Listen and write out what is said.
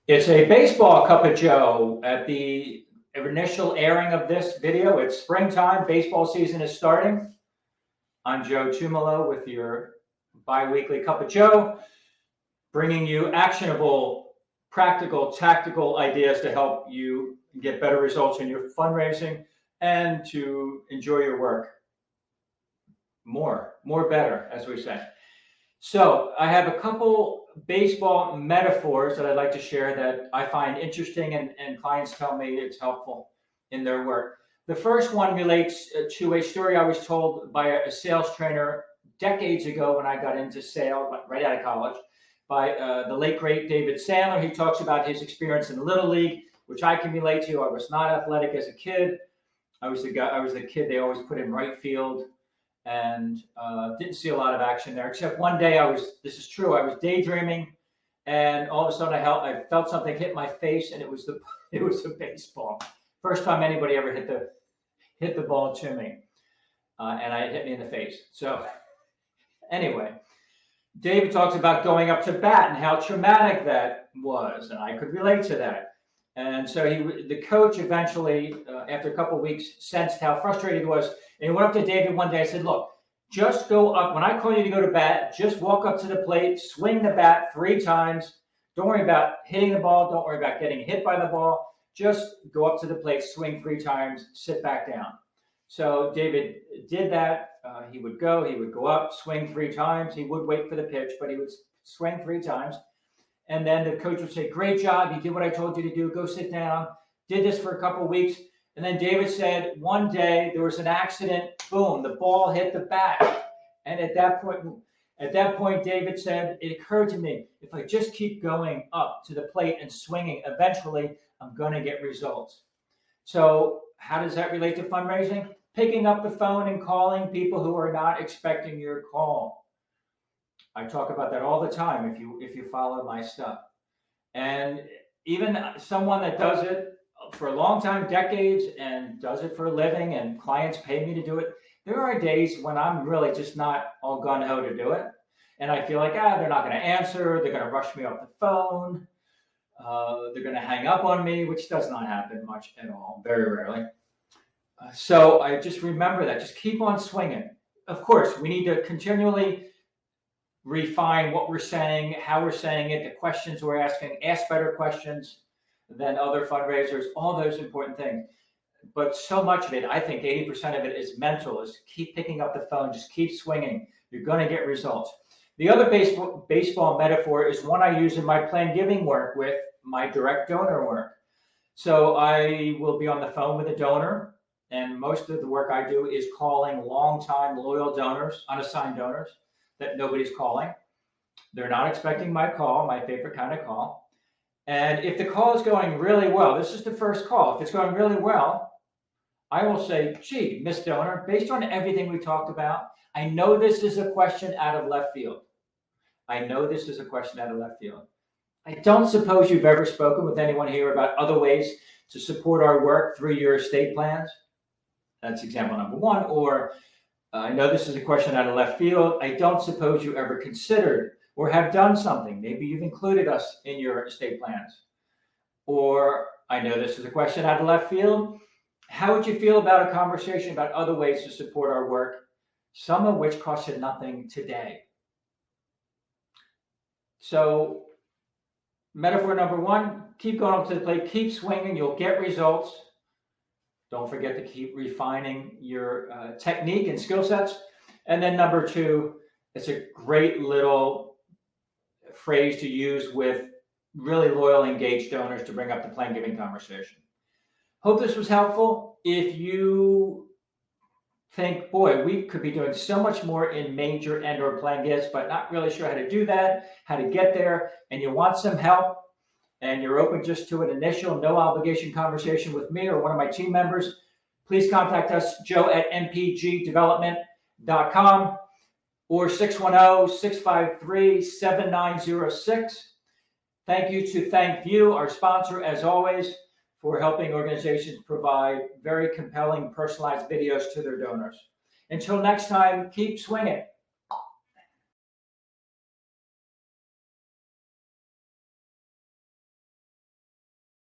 It's a baseball cup of Joe. At the initial airing of this video, it's springtime. Baseball season is starting. I'm Joe Tumalo with your bi-weekly cup of Joe, bringing you actionable, practical, tactical ideas to help you get better results in your fundraising and to enjoy your work more better, as we say. So I have a couple baseball metaphors that I'd like to share that I find interesting and clients tell me it's helpful in their work. The first one relates to a story I was told by a sales trainer decades ago when I got into sales, right out of college, by the late, great David Sandler. He talks about his experience in the Little League, which I can relate to. I was not athletic as a kid. I was the kid they always put in right field, and didn't see a lot of action there, except one day this is true, I was daydreaming, and all of a sudden I felt something hit my face, and it was a baseball. First time anybody ever hit the ball to me, and it hit me in the face. So anyway, David talks about going up to bat and how traumatic that was, and I could relate to that. And so the coach eventually, after a couple of weeks, sensed how frustrated he was. And he went up to David one day and said, look, just go up. When I call you to go to bat, just walk up to the plate, swing the bat 3 times. Don't worry about hitting the ball. Don't worry about getting hit by the ball. Just go up to the plate, swing 3 times, sit back down. So David did that. He would go up, swing 3 times. He would wait for the pitch, but he would swing 3 times. And then the coach would say, great job. You did what I told you to do. Go sit down. Did this for a couple of weeks. And then David said, one day there was an accident. Boom, the ball hit the bat. And at that point, David said, it occurred to me, if I just keep going up to the plate and swinging, eventually I'm going to get results. So how does that relate to fundraising? Picking up the phone and calling people who are not expecting your call. I talk about that all the time if you follow my stuff. And even someone that does it for a long time, decades, and does it for a living, and clients pay me to do it, there are days when I'm really just not all gung-ho to do it. And I feel like, they're not going to answer. They're going to rush me off the phone. They're going to hang up on me, which does not happen much at all, very rarely. So I just remember that. Just keep on swinging. Of course, we need to continually refine what we're saying, how we're saying it, the questions we're asking, ask better questions than other fundraisers, all those important things. But so much of it, I think 80% of it is mental, is keep picking up the phone, just keep swinging. You're going to get results. The other baseball metaphor is one I use in my planned giving work with my direct donor work. So I will be on the phone with a donor, and most of the work I do is calling longtime loyal donors, unassigned donors, that nobody's calling. They're not expecting my call, my favorite kind of call. And if the call is going really well, this is the first call. If it's going really well, I will say, gee, Miss Donor, based on everything we talked about, I know this is a question out of left field. I don't suppose you've ever spoken with anyone here about other ways to support our work through your estate plans? That's example number 1. Or I know this is a question out of left field. I don't suppose you ever considered or have done something. Maybe you've included us in your estate plans. Or I know this is a question out of left field. How would you feel about a conversation about other ways to support our work, some of which cost you nothing today? So metaphor number 1, keep going up to the plate, keep swinging, you'll get results. Don't forget to keep refining your technique and skill sets. And then number 2, it's a great little phrase to use with really loyal, engaged donors to bring up the planned giving conversation. Hope this was helpful. If you think, boy, we could be doing so much more in major and or planned gifts, but not really sure how to do that, how to get there, and you want some help, and you're open just to an initial no obligation conversation with me or one of my team members, please contact us, joe@mpgdevelopment.com or 610-653-7906. Thank you to ThankView, our sponsor, as always, for helping organizations provide very compelling, personalized videos to their donors. Until next time, keep swinging.